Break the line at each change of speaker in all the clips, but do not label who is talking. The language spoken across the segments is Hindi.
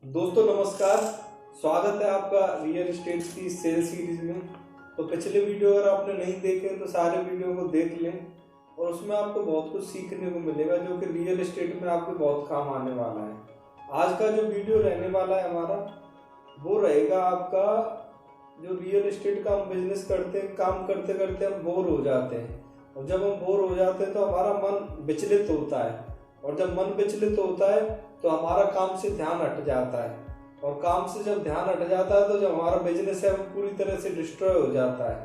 दोस्तों नमस्कार। स्वागत है आपका रियल एस्टेट की सेल सीरीज में। तो पिछले वीडियो अगर आपने नहीं देखे तो सारे वीडियो को देख लें और उसमें आपको बहुत कुछ सीखने को मिलेगा जो कि रियल एस्टेट में आपके बहुत काम आने वाला है। आज का जो वीडियो रहने वाला है हमारा वो रहेगा आपका जो रियल एस्टेट का हम बिजनेस करते हैं, काम करते करते हम बोर हो जाते हैं और जब हम बोर हो जाते हैं तो हमारा मन विचलित होता है और जब मन विचलित होता है तो हमारा काम से ध्यान हट जाता है और काम से जब ध्यान हट जाता है तो जो हमारा बिजनेस है वो पूरी तरह से डिस्ट्रॉय हो जाता है।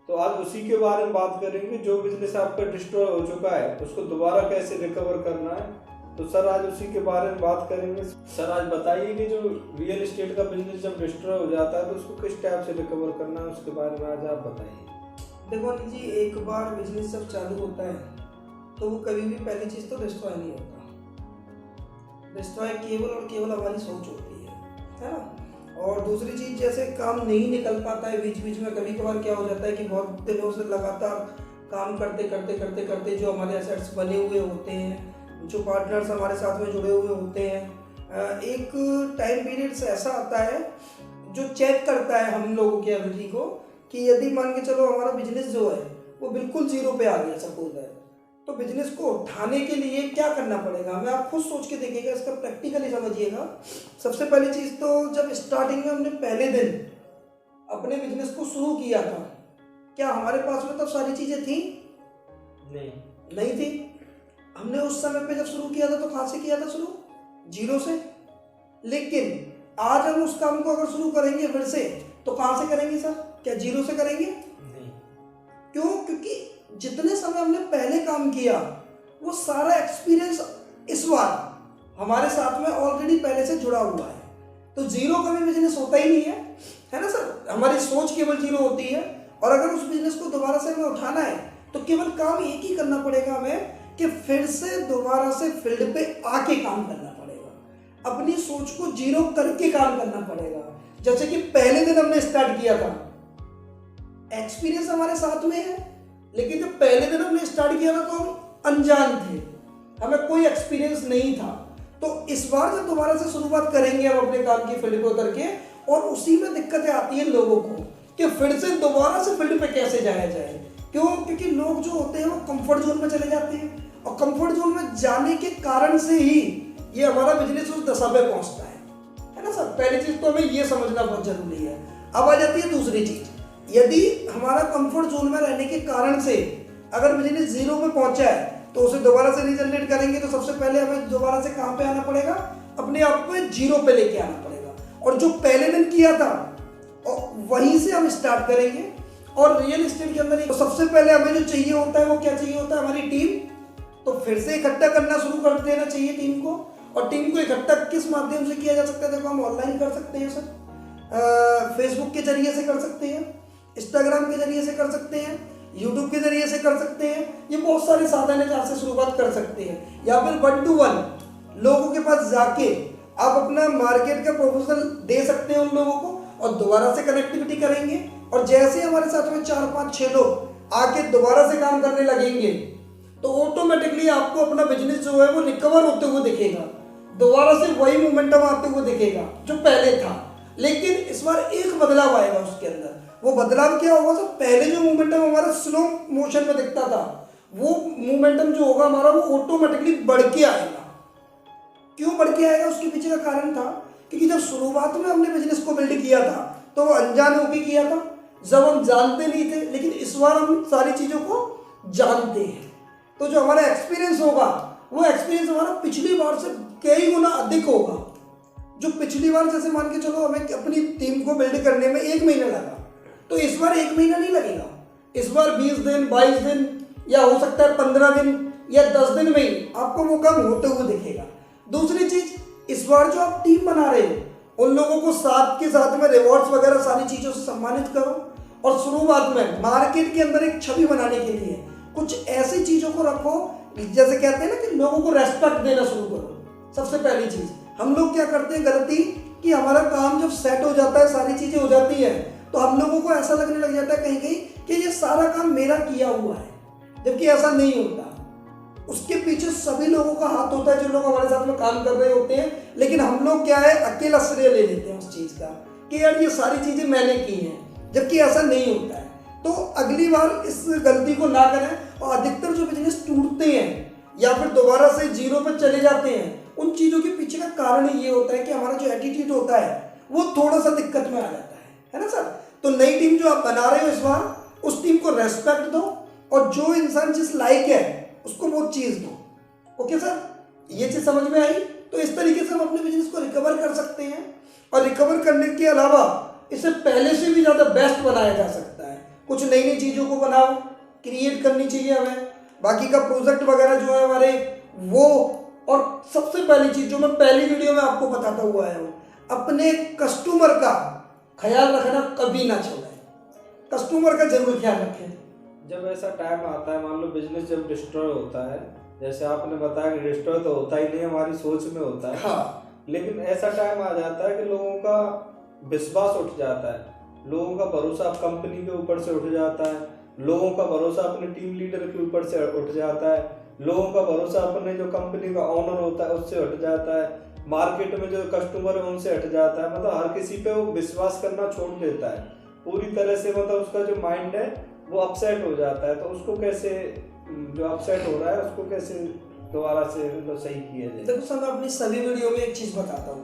तो आज उसी के बारे में बात करेंगे, जो बिजनेस आपका डिस्ट्रॉय हो चुका है उसको दोबारा कैसे रिकवर करना है। तो सर आज उसी के बारे में बात करेंगे। सर आज बताइए कि जो रियल एस्टेट का बिजनेस जब डिस्ट्रॉय हो जाता है तो उसको किस टाइप से रिकवर करना है, उसके बारे में आज आप बताइए।
देखो अनिल जी, एक बार बिजनेस जब चालू होता है तो वो कभी भी पहली चीज़ तो डिस्ट्रॉय नहीं होता। डिस्ट्रॉय केवल और केवल हमारी सोच होती है ना। और दूसरी चीज़, जैसे काम नहीं निकल पाता है बीच बीच में, कभी कभार क्या हो जाता है कि बहुत दिनों से लगातार काम करते करते करते करते जो हमारे एसेट्स बने हुए होते हैं, जो पार्टनर्स हमारे साथ में जुड़े हुए होते हैं, एक टाइम पीरियड से ऐसा आता है जो चेक करता है हम लोगों की एबिलिटी को कि यदि मान के चलो हमारा बिजनेस जो है वो बिल्कुल जीरो पे आ गया सपोज है, तो बिजनेस को उठाने के लिए क्या करना पड़ेगा हमें, आप खुद सोच के देखिएगा, इसका प्रैक्टिकली समझिएगा। सबसे पहली चीज़ तो जब स्टार्टिंग में हमने पहले दिन अपने बिजनेस को शुरू किया था, क्या हमारे पास में तब सारी चीज़ें थी? नहीं थी। हमने उस समय पे जब शुरू किया था तो कहाँ से किया था शुरू? जीरो से। लेकिन आज हम उस काम को अगर शुरू करेंगे फिर से तो कहाँ से करेंगे सर? क्या जीरो से करेंगे?
नहीं।
क्यों? क्योंकि जितने समय हमने पहले काम किया वो सारा एक्सपीरियंस इस बार हमारे साथ में ऑलरेडी पहले से जुड़ा हुआ है। तो जीरो कभी बिजनेस होता ही नहीं है ना सर। हमारी सोच केवल जीरो होती है और अगर उस बिजनेस को दोबारा से हमें उठाना है तो केवल काम एक ही करना पड़ेगा हमें कि फिर से दोबारा से फील्ड पे आके काम करना पड़ेगा, अपनी सोच को जीरो करके काम करना पड़ेगा। जैसे कि पहले दिन हमने स्टार्ट किया था, एक्सपीरियंस हमारे साथ में है, लेकिन जब पहले दिन हमने स्टार्ट किया था तो हम अनजान थे, हमें कोई एक्सपीरियंस नहीं था। तो इस बार जब दोबारा से शुरुआत करेंगे हम अपने काम की फील्ड पे उतर के, और उसी में दिक्कतें आती हैं लोगों को कि फिर से दोबारा से फील्ड पे कैसे जाया जाए। क्यों? क्योंकि लोग जो होते हैं वो कंफर्ट जोन में चले जाते हैं और कंफर्ट जोन में जाने के कारण से ही ये हमारा बिजनेस उस दशा पे पहुंचता है ना सर। पहली चीज तो हमें ये समझना बहुत जरूरी है। अब आ जाती है दूसरी चीज, यदि हमारा कंफर्ट जोन में रहने के कारण से अगर बिजनेस जीरो में पहुंचा है तो उसे दोबारा से रीजनरेट करेंगे तो सबसे पहले हमें दोबारा से कहां पे आना पड़ेगा? अपने आप को जीरो पे लेके आना पड़ेगा और जो पहले दिन किया था और वहीं से हम स्टार्ट करेंगे। और रियल एस्टेट के अंदर तो सबसे पहले हमें जो चाहिए होता है वो क्या चाहिए होता है? हमारी टीम। तो फिर से इकट्ठा करना शुरू कर देना चाहिए टीम को। और टीम को इकट्ठा किस माध्यम से किया जा सकता है? देखो हम ऑनलाइन कर सकते हैं सर, फेसबुक के जरिए से कर सकते हैं, इंस्टाग्राम के जरिए से कर सकते हैं, यूट्यूब के जरिए से कर सकते हैं। ये बहुत सारे साधन है जहाँ से शुरुआत कर सकते हैं। या फिर 1 to 1 लोगों के पास जाके आप अपना मार्केट का प्रपोजल दे सकते हैं उन लोगों को और दोबारा से कनेक्टिविटी करेंगे। और जैसे हमारे साथ में 4, 5, 6 लोग आके दोबारा से काम करने लगेंगे तो ऑटोमेटिकली आपको अपना बिजनेस जो है वो रिकवर होते हुए दिखेगा, दोबारा से वही मोमेंटम आते हुए दिखेगा जो पहले था। लेकिन इस बार एक बदलाव आएगा उसके अंदर। वो बदलाव क्या होगा सर? पहले जो मोमेंटम हमारा स्लो मोशन में दिखता था वो मोमेंटम जो होगा हमारा वो ऑटोमेटिकली बढ़ के आएगा। क्यों बढ़ के आएगा? उसके पीछे का कारण था क्योंकि जब शुरुआत में हमने बिजनेस को बिल्ड किया था तो वो अनजान होकर किया था, जब हम जानते नहीं थे। लेकिन इस बार हम सारी चीज़ों को जानते हैं तो जो हमारा एक्सपीरियंस होगा वो एक्सपीरियंस हमारा पिछली बार से कई गुना अधिक होगा। जो पिछली बार जैसे मान के चलो हमें अपनी टीम को बिल्ड करने में 1 महीना लगा, तो इस बार 1 महीना नहीं लगेगा। इस बार 20 दिन, 22 दिन या हो सकता है 15 दिन या 10 दिन में ही आपको वो काम होते हुए दिखेगा। दूसरी चीज, इस बार जो आप टीम बना रहे हो उन लोगों को साथ के साथ में रिवॉर्ड्स वगैरह सारी चीज़ों से सम्मानित करो। और शुरुआत में मार्केट के अंदर एक छवि बनाने के लिए कुछ ऐसी चीज़ों को रखो, जैसे कहते हैं ना कि लोगों को रेस्पेक्ट देना शुरू करो। सबसे पहली चीज़, हम लोग क्या करते हैं गलती कि हमारा काम जब सेट हो जाता है, सारी चीज़ें हो जाती है, तो हम लोगों को ऐसा लगने लग जाता है कहीं कहीं कि ये सारा काम मेरा किया हुआ है, जबकि ऐसा नहीं होता। उसके पीछे सभी लोगों का हाथ होता है जो लोग हमारे साथ में काम कर रहे होते हैं, लेकिन हम लोग क्या है अकेला श्रेय ले लेते हैं उस चीज़ का कि यार ये सारी चीज़ें मैंने की हैं, जबकि ऐसा नहीं होता है। तो अगली बार इस गलती को ना करें। और अधिकतर जो बिजनेस टूटते हैं या फिर दोबारा से जीरो पर चले जाते हैं, उन चीज़ों के पीछे का कारण ये होता है कि हमारा जो एटीट्यूड होता है वो थोड़ा सा दिक्कत में आ जाता है ना सर। तो नई टीम जो आप बना रहे हो इस बार, उस टीम को रेस्पेक्ट दो और जो इंसान जिस लायक है उसको वो चीज़ दो। ओके सर, ये चीज़ समझ में आई? तो इस तरीके से हम अपने बिजनेस को रिकवर कर सकते हैं। और रिकवर करने के अलावा इसे पहले से भी ज़्यादा बेस्ट बनाया जा सकता है। कुछ नई नई चीज़ों को बनाओ, क्रिएट करनी चाहिए हमें। बाकी का प्रोजेक्ट वगैरह जो है हमारे वो, और सबसे पहली चीज़ जो मैं पहली वीडियो में आपको बताता हुआ आया हूँ, अपने कस्टमर का ख्याल रखना कभी ना छोड़ें। कस्टमर का जरूर ख्याल रखें।
जब ऐसा टाइम आता है, मान लो बिजनेस जब डिस्ट्रॉय होता है, जैसे आपने बताया कि डिस्ट्रॉय तो होता ही नहीं, हमारी सोच में होता है।
हाँ।
लेकिन ऐसा टाइम आ जाता है कि लोगों का विश्वास उठ जाता है, लोगों का भरोसा कंपनी के ऊपर से उठ जाता है, लोगों का भरोसा अपने टीम लीडर के ऊपर से उठ जाता है, लोगों का भरोसा अपने जो कंपनी का ओनर होता है उससे उठ जाता है, मार्केट में जो कस्टमर है उनसे हट जाता है। मतलब हर किसी पे वो विश्वास करना छोड़ देता है पूरी तरह से। मतलब उसका जो माइंड है वो अपसेट हो जाता है। तो उसको कैसे, जो अपसेट हो रहा है उसको कैसे दोबारा से मतलब सही किया जाए?
देखो सर, मैं अपनी सभी वीडियो में एक चीज़ बताता हूँ,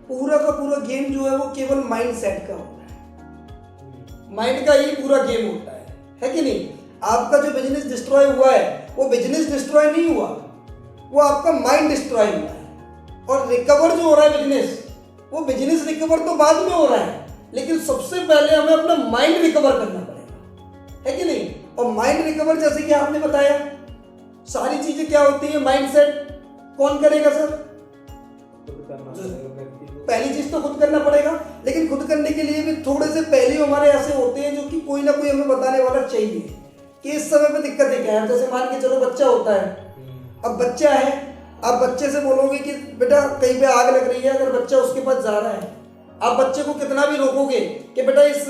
पूरा का पूरा गेम जो है वो केवल माइंड सेट का होता है। माइंड का ही पूरा गेम होता है कि नहीं? आपका जो बिजनेस डिस्ट्रॉय हुआ है वो बिजनेस डिस्ट्रॉय नहीं हुआ, वो आपका माइंड डिस्ट्रॉय हुआ है। और रिकवर जो हो रहा है बिजनेस, वो बिजनेस रिकवर तो बाद में हो रहा है, लेकिन सबसे पहले हमें अपना माइंड रिकवर करना पड़ेगा, है कि नहीं? और माइंड रिकवर जैसे कि आपने बताया, सारी चीजें क्या होती है, माइंड सेट कौन करेगा सर? पहली चीज तो खुद करना पड़ेगा, लेकिन खुद करने के लिए भी थोड़े से पहले हमारे ऐसे होते हैं जो कि कोई ना कोई हमें बताने वाला चाहिए कि इस समय पे दिक्कतें क्या है। जैसे मान के चलो बच्चा होता है, अब बच्चा है, आप बच्चे से बोलोगे कि बेटा कहीं पे आग लग रही है, अगर बच्चा उसके पास जा रहा है, आप बच्चे को कितना भी रोकोगे कि बेटा इस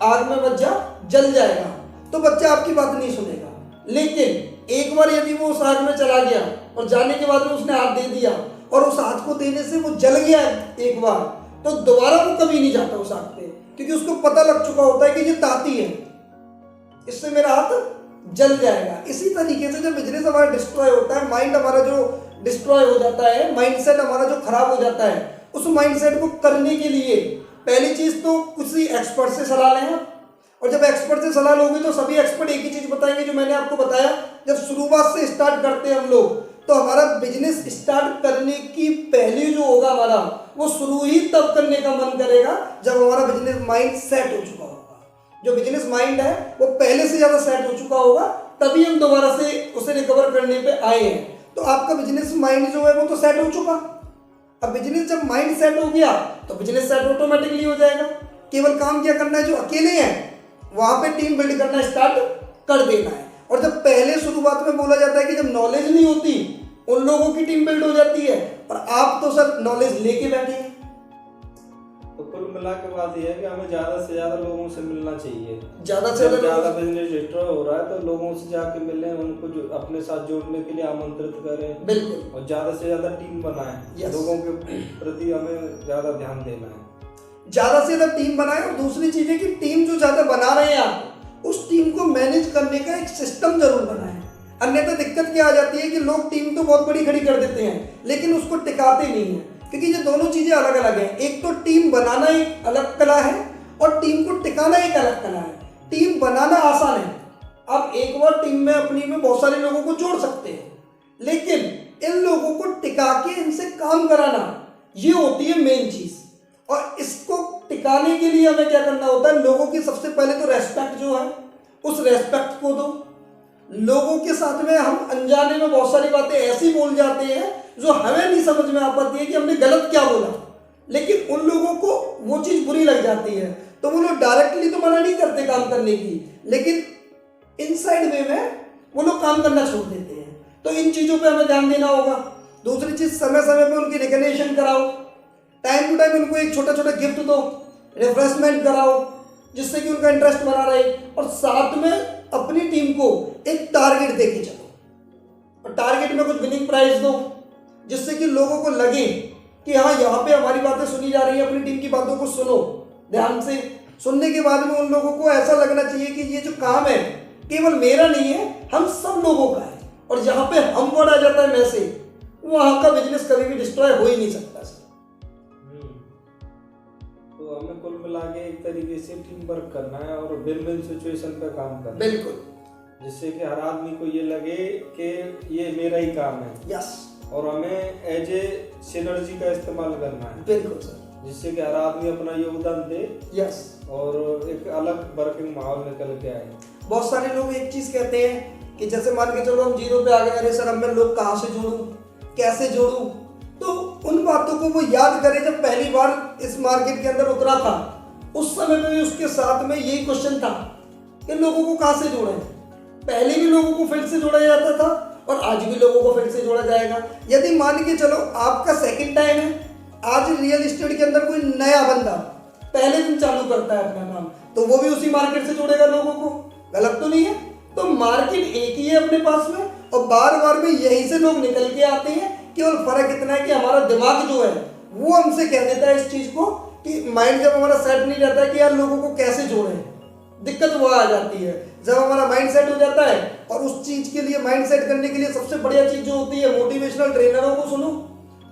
आग में मत जा, जल जाएगा, तो बच्चा आपकी बात नहीं सुनेगा। लेकिन एक बार यदि वो उस आग में चला गया और जाने के बाद में उसने हाथ दे दिया और उस हाथ को देने से वो जल गया एक बार, तो दोबारा वो कभी नहीं जाता उस आग पे, क्योंकि उसको पता लग चुका होता है कि ये ताती है, इससे मेरा हाथ जल जाएगा। इसी तरीके से जब बिजनेस हमारा डिस्ट्रॉय होता है, माइंड हमारा जो डिस्ट्रॉय हो जाता है, माइंडसेट हमारा जो खराब हो जाता है, उस माइंडसेट को करने के लिए पहली चीज तो किसी एक्सपर्ट से सलाह लें। और जब एक्सपर्ट से सलाह लोगे तो सभी एक्सपर्ट एक ही चीज बताएंगे जो मैंने आपको बताया। जब शुरुआत से स्टार्ट करते हैं हम लोग, तो हमारा बिजनेस स्टार्ट करने की पहली जो होगा हमारा, वो शुरू ही तब करने का मन करेगा जब हमारा बिजनेस माइंड सेट हो चुका होगा। जो बिजनेस माइंड है वो पहले से ज्यादा सेट हो चुका होगा, तभी हम दोबारा से उसे रिकवर करने पे आए हैं। तो आपका बिजनेस माइंड जो है वो तो सेट हो चुका। अब बिजनेस जब माइंड सेट हो गया तो बिजनेस सेट ऑटोमेटिकली हो जाएगा। केवल काम क्या करना है, जो अकेले हैं वहां पे टीम बिल्ड करना स्टार्ट कर देना है। और जब पहले शुरुआत में बोला जाता है कि जब नॉलेज नहीं होती उन लोगों की टीम बिल्ड हो जाती है, पर आप तो सर नॉलेज लेके बैठे हैं।
तो कुल मिला के बात यह है कि हमें ज्यादा से ज्यादा लोगों से मिलना चाहिए।
ज्यादा से
ज्यादा बिजनेस डिस्ट्रॉय हो रहा है तो लोगों से जाके मिलें, उनको जो अपने साथ जोड़ने के लिए आमंत्रित करें।
बिल्कुल।
और ज्यादा से ज्यादा टीम बनाएं। लोगों के प्रति हमें ज्यादा ध्यान देना है,
ज्यादा से ज्यादा टीम बनाएं। और दूसरी चीज है कि टीम जो ज्यादा बना रहे हैं आप, उस टीम को मैनेज करने का एक सिस्टम जरूर बनाएं। अन्यथा दिक्कत क्या आ जाती है कि लोग टीम तो बहुत बड़ी खड़ी कर देते हैं लेकिन उसको टिकाते नहीं है, क्योंकि ये दोनों चीजें अलग अलग हैं। एक तो टीम बनाना एक अलग कला है और टीम को टिकाना एक अलग कला है। टीम बनाना आसान है, आप एक बार टीम में अपनी में बहुत सारे लोगों को जोड़ सकते हैं, लेकिन इन लोगों को टिका के इनसे काम कराना, ये होती है मेन चीज। और इसको टिकाने के लिए हमें क्या करना होता है, लोगों की सबसे पहले तो रेस्पेक्ट जो है उस रेस्पेक्ट को दो। लोगों के साथ में हम अनजाने में बहुत सारी बातें ऐसी बोल जाते हैं जो हमें नहीं समझ में आ पाती है कि हमने गलत क्या बोला, लेकिन उन लोगों को वो चीज बुरी लग जाती है। तो वो लोग डायरेक्टली तो मना नहीं करते काम करने की, लेकिन इनसाइड वे में वो लोग काम करना छोड़ देते हैं। तो इन चीजों पे हमें ध्यान देना होगा। दूसरी चीज, समय समय पे उनकी रिकग्निशन कराओ, टाइम टू टाइम उनको एक छोटा छोटा गिफ्ट दो, रिफ्रेशमेंट कराओ, जिससे कि उनका इंटरेस्ट बना रहे। और साथ में अपनी टीम को एक टारगेट देके चलो और टारगेट में कुछ विनिंग प्राइज दो, जिससे कि लोगों को लगे कि हाँ यहाँ पे हमारी बातें सुनी जा रही है, अपनी टीम की बातों को सुनो ध्यान से। सुनने के बाद में उन लोगों को ऐसा लगना चाहिए कि ये जो काम है केवल मेरा नहीं है, हम सब लोगों का है। और जहाँ पे हम वर्ड आ जाता है मैं से, वहाँ का बिजनेस कभी भी डिस्ट्रॉय हो ही नहीं सकता सर।
तो हमें कुल मिला के एक तरीके से टीम वर्क करना है और विन विन सिचुएशन पे काम करना है,
बिल्कुल,
जिससे कि हर आदमी को ये लगे कि ये मेरा ही काम है।
यस,
और हमें एज ए सिनर्जी का इस्तेमाल करना है,
बिल्कुल सर,
जिससे कि हर आदमी अपना योगदान दे
यस,
और एक अलग वर्किंग माहौल निकल के आए।
बहुत सारे लोग एक चीज कहते हैं कि जैसे मान के चलो हम 0 पे आ गए, अरे सर अब मैं लोग कहाँ से जोड़ूं, कैसे जोड़ूं। तो उन बातों को वो याद करे जब पहली बार इस मार्केट के अंदर उतरा था, उस समय में भी उसके साथ में यही क्वेश्चन था कि लोगों को कहाँ से जोड़ें। पहले भी लोगों को फील्ड से जोड़ा जाता था और आज भी लोगों को फील्ड से जोड़ा जाएगा। यदि मान के चलो आपका सेकंड टाइम है, आज रियल एस्टेट के अंदर कोई नया बंदा पहले दिन चालू करता है अपना काम, तो वो भी उसी मार्केट से जोड़ेगा लोगों को, गलत तो नहीं है। तो मार्केट एक ही है अपने पास में और बार बार में यहीं से लोग निकल के आते हैं। केवल फर्क इतना है कि हमारा दिमाग जो है वो हमसे कह देता है इस चीज को कि माइंड जब हमारा सेट नहीं रहता है कि यार लोगों को कैसे जोड़ें, दिक्कत वो आ जाती है। जब हमारा माइंड सेट हो जाता है और उस चीज के लिए माइंड सेट करने के लिए सबसे बढ़िया चीज जो होती है, मोटिवेशनल ट्रेनरों को सुनो,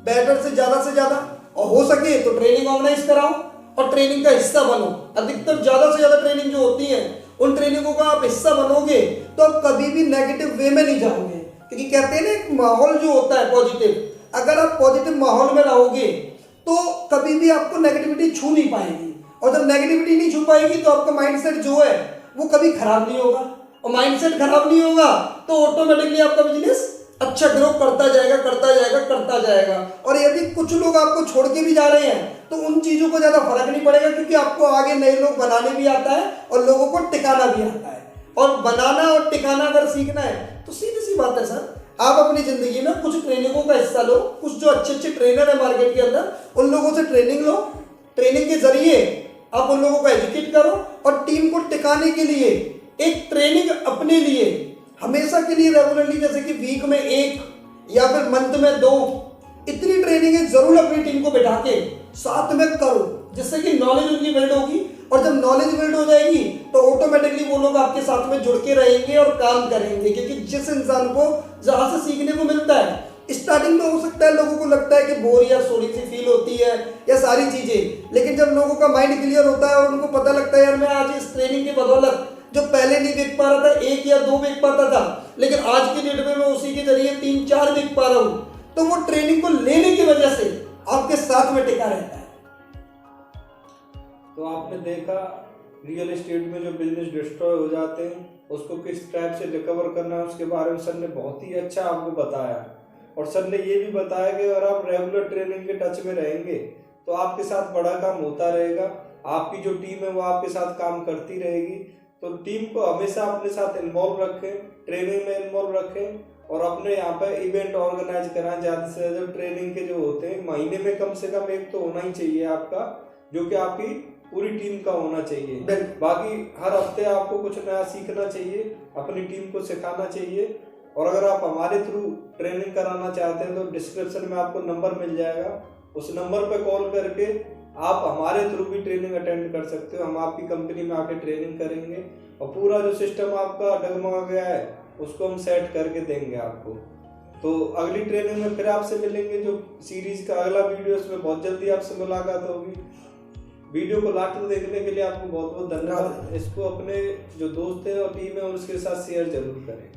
बेटर से ज्यादा और हो सके तो ट्रेनिंग ऑर्गेनाइज कराओ और ट्रेनिंग का हिस्सा बनो। अधिकतर ज्यादा से ज्यादा ट्रेनिंग जो होती है उन ट्रेनिंगों का आप हिस्सा बनोगे तो आप कभी भी नेगेटिव वे में नहीं जाओगे, क्योंकि कहते हैं ना एक माहौल जो होता है पॉजिटिव, अगर आप पॉजिटिव माहौल में रहोगे तो कभी भी आपको नेगेटिविटी छू नहीं पाएगी। और जब नेगेटिविटी नहीं छू पाएगी तो आपका माइंडसेट जो है वो कभी खराब नहीं होगा, और माइंडसेट खराब नहीं होगा तो ऑटोमेटिकली आपका बिजनेस अच्छा ग्रो करता जाएगा। और यदि कुछ लोग आपको छोड़ के भी जा रहे हैं तो उन चीजों को ज्यादा फर्क नहीं पड़ेगा, क्योंकि आपको आगे नए लोग बनाने भी आता है और लोगों को टिकाना भी आता है। और बनाना और टिकाना अगर सीखना है तो सीधी सी बात है सर, आप अपनी जिंदगी में कुछ ट्रेनिंगों का हिस्सा लो, कुछ जो अच्छे ट्रेनर है मार्केट के अंदर उन लोगों से ट्रेनिंग लो, ट्रेनिंग के जरिए आप उन लोगों को एजुकेट करो और टीम को टिकाने के लिए एक ट्रेनिंग अपने लिए हमेशा के लिए रेगुलरली, जैसे कि वीक में 1 या फिर मंथ में 2 इतनी ट्रेनिंग जरूर अपनी टीम को बैठा के साथ में करो, जिससे कि नॉलेज उनकी बिल्ड होगी। और जब नॉलेज बिल्ड हो जाएगी तो ऑटोमेटिकली वो लोग आपके साथ में जुड़ के रहेंगे और काम करेंगे, क्योंकि जिस इंसान को जहां से सीखने को मिलता है, स्टार्टिंग में हो सकता है लोगों को लगता है कि बोर या सोरी सी फील होती है या सारी चीजें, लेकिन जब लोगों का माइंड क्लियर होता है और उनको पता लगता है यार मैं आज इस ट्रेनिंग के बदौलत जो पहले नहीं बिक पा रहा था 1 या 2 बिक पाता था, लेकिन आज की डेट में मैं उसी के जरिए 3-4 बिक पा रहा हूँ, तो वो ट्रेनिंग को लेने की वजह से आपके साथ में टिका रहता है।
तो आपने देखा रियल एस्टेट में जो बिजनेस डिस्ट्रॉय हो जाते हैं उसको किस टाइप से रिकवर करना है, उसके बारे में सर ने बहुत ही अच्छा आपको बताया। और सर ने ये भी बताया कि अगर आप रेगुलर ट्रेनिंग के टच में रहेंगे तो आपके साथ बड़ा काम होता रहेगा, आपकी जो टीम है वो आपके साथ काम करती रहेगी। तो टीम को हमेशा अपने साथ इन्वॉल्व रखें, ट्रेनिंग में इन्वॉल्व रखें और अपने यहाँ पर इवेंट ऑर्गेनाइज कराएं। ज़्यादा से ज़्यादा ट्रेनिंग के जो होते हैं महीने में कम से कम 1 तो होना ही चाहिए आपका, जो कि आपकी पूरी टीम का होना चाहिए। बाकी हर हफ्ते आपको कुछ नया सीखना चाहिए, अपनी टीम को सिखाना चाहिए। और अगर आप हमारे थ्रू ट्रेनिंग कराना चाहते हैं तो डिस्क्रिप्शन में आपको नंबर मिल जाएगा, उस नंबर पे कॉल करके आप हमारे थ्रू भी ट्रेनिंग अटेंड कर सकते हो। हम आपकी कंपनी में आके ट्रेनिंग करेंगे और पूरा जो सिस्टम आपका डगमगा गया है उसको हम सेट करके देंगे आपको। तो अगली ट्रेनिंग में फिर आपसे मिलेंगे, जो सीरीज का अगला वीडियो उसमें बहुत जल्दी आपसे मुलाकात होगी। वीडियो को लास्ट तक देखने के लिए आपको बहुत बहुत धन्यवाद। इसको अपने जो दोस्त हैं और टीम है उसके साथ शेयर जरूर करें।